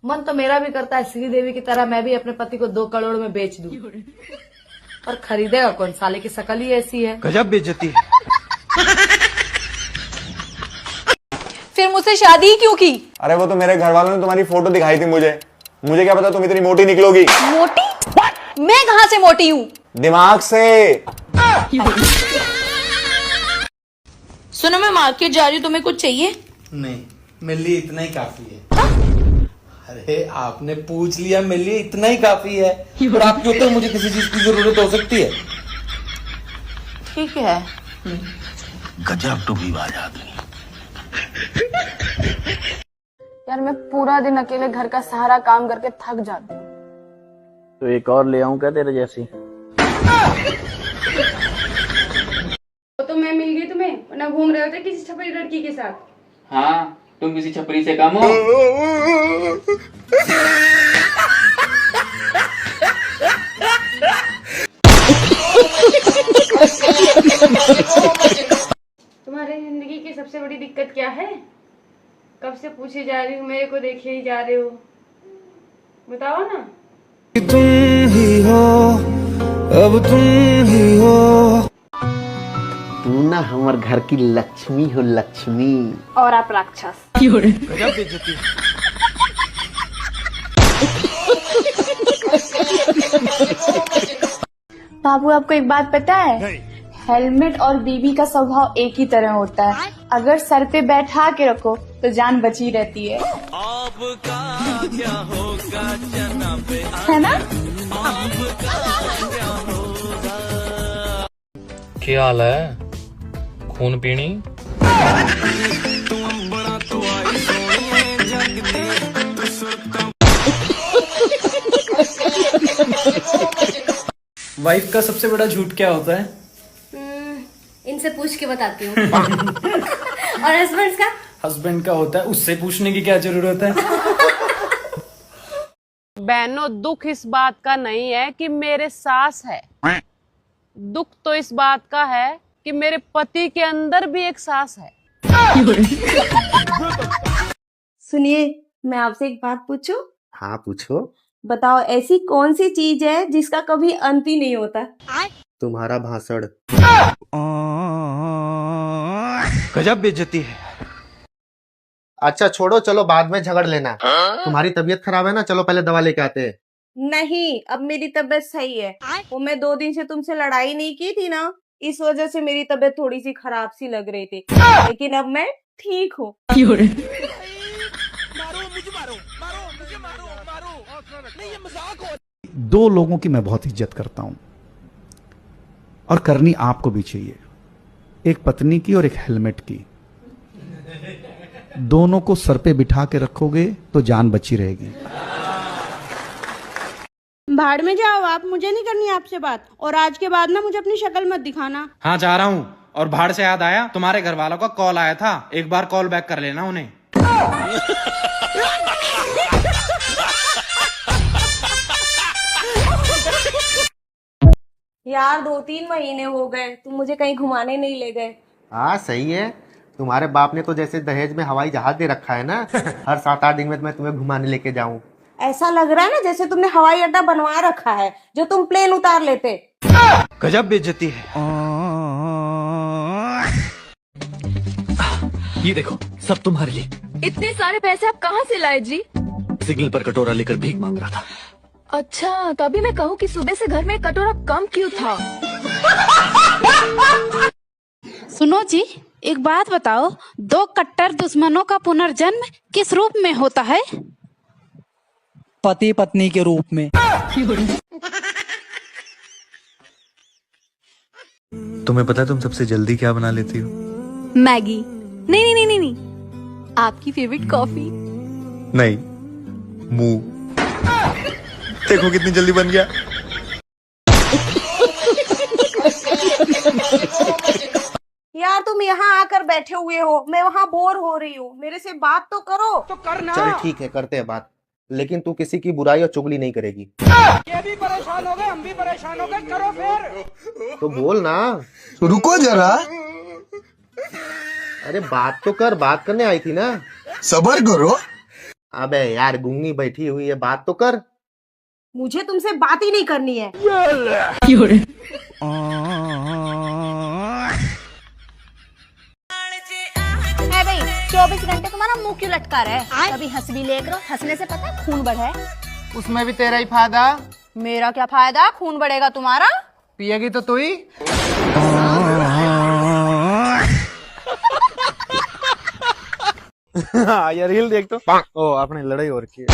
मन तो मेरा भी करता है श्रीदेवी की तरह मैं भी अपने पति को 2 करोड़ में बेच दूं, पर खरीदेगा कौन, साले की शकल ही ऐसी है। गजब बेइज्जती है। फिर मुझसे शादी क्यों की? अरे वो तो मेरे घर वालों ने तुम्हारी फोटो दिखाई थी मुझे क्या पता तुम इतनी मोटी निकलोगी। मोटी? मैं कहाँ से मोटी हूँ? दिमाग से। सुनो, मैं मार्केट जा रही हूँ, तुम्हें कुछ चाहिए? नहीं, मेरे लिए इतना ही काफी है। अरे आपने पूछ लिया, मेरे लिए इतना ही काफी है। और आपके ऊपर मुझे किसी चीज की जरूरत हो सकती है? ठीक है। गजब टूबीबाज आदमी। यार मैं पूरा दिन अकेले घर का सारा काम करके थक जाती हूँ। तो एक और ले आऊं क्या तेरे जैसी? तो मैं मिल गई तुम्हें, वरना घूम रहे होते किसी छपरी लड़की के साथ। हाँ, तुम किसी छपरी से कम हो। तुम्हारी जिंदगी की सबसे बड़ी दिक्कत क्या है? कब से पूछे जा रही हूँ, मेरे को देखे ही जा रहे हो, बताओ ना। तुम ही हो, अब तुम ही हो। तू ना हमार घर की लक्ष्मी हो, लक्ष्मी। और आप राक्षस। गजब बेइज्जती है। बाबू आपको एक बात पता है? हेलमेट और बीबी का स्वभाव एक ही तरह होता है। अगर सर पे बैठा के रखो तो जान बची रहती है। है ना? क्या हाल है? खून पीनी? वाइफ का सबसे बड़ा झूठ क्या होता है? इनसे पूछ के बताती हूँ। और हस्बैंड का? हस्बैंड का होता है उससे पूछने की क्या जरूरत है? बहनों, दुख इस बात का नहीं है कि मेरे सास है, दुख तो इस बात का है कि मेरे पति के अंदर भी एक सास है। सुनिए, मैं आपसे एक बात पूछूं? हाँ पूछो। बताओ, ऐसी कौन सी चीज है जिसका कभी अंत ही नहीं होता? तुम्हारा भाषण। गजब बेइज्जती है। अच्छा छोड़ो, चलो बाद में झगड़ लेना। तुम्हारी तबीयत खराब है ना, चलो पहले दवा लेके आते हैं। नहीं, अब मेरी तबीयत सही है। वो मैं 2 दिन से तुमसे लड़ाई नहीं की थी ना, इस वजह से मेरी तबीयत थोड़ी सी खराब सी लग रही थी, लेकिन अब मैं ठीक हूँ। 2 लोगों की मैं बहुत इज्जत करता हूं और करनी आपको भी चाहिए, एक पत्नी की और एक हेलमेट की। दोनों को सर पे बिठा के रखोगे तो जान बची रहेगी। भाड़ में जाओ आप, मुझे नहीं करनी आपसे बात। और आज के बाद ना मुझे अपनी शक्ल मत दिखाना। हाँ जा रहा हूँ। और भाड़ से याद आया, तुम्हारे घर वालों का कॉल आया था, एक बार कॉल बैक कर लेना उन्हें। यार 2-3 महीने हो गए, तुम मुझे कहीं घुमाने नहीं ले गए। हाँ सही है, तुम्हारे बाप ने तो जैसे दहेज में हवाई जहाज दे रखा है ना, हर 7-8 दिन में मैं तुम्हें घुमाने लेके जाऊं। ऐसा लग रहा है ना जैसे तुमने हवाई अड्डा बनवा रखा है, जो तुम प्लेन उतार लेते। गजब बेइज्जती है। ये देखो, सब तुम्हारे लिए। इतने सारे पैसे आप कहाँ से लाए जी? सिग्नल पर कटोरा लेकर भीख मांग रहा था। अच्छा, तभी मैं कहूँ कि सुबह से घर में कटोरा कम क्यों था। सुनो जी, एक बात बताओ, 2 कट्टर दुश्मनों का पुनर्जन्म किस रूप में होता है? पति पत्नी के रूप में। तुम्हें पता है तुम सबसे जल्दी क्या बना लेती हो? मैगी? नहीं नहीं नहीं नहीं नहीं, आपकी फेवरेट कॉफी? नहीं, मुंह। देखो कितनी जल्दी बन गया। यार तुम यहाँ आकर बैठे हुए हो, मैं वहाँ बोर हो रही हूँ, मेरे से बात तो करो। तो करना। चल ठीक है, करते हैं बात, लेकिन तू किसी की बुराई और चुगली नहीं करेगी। ये भी परेशान हो गए, हम भी परेशान हो गए, करो फिर। तो बोल ना। रुको जरा, अरे बात तो कर, बात करने आई थी ना। सब्र करो। अबे यार गूंगी बैठी हुई है, बात तो कर। मुझे तुमसे बात ही नहीं करनी है। है भाई 24 घंटे तुम्हारा मुंह क्यों लटका रहा है? कभी हंस भी ले करो, हंसने से पता है खून बढ़े। उसमें भी तेरा ही फायदा। मेरा क्या फायदा? खून बढ़ेगा तुम्हारा। पिएगी तो तू ही। यार रील देख तो ओ आपने लड़ाई हो रखी है।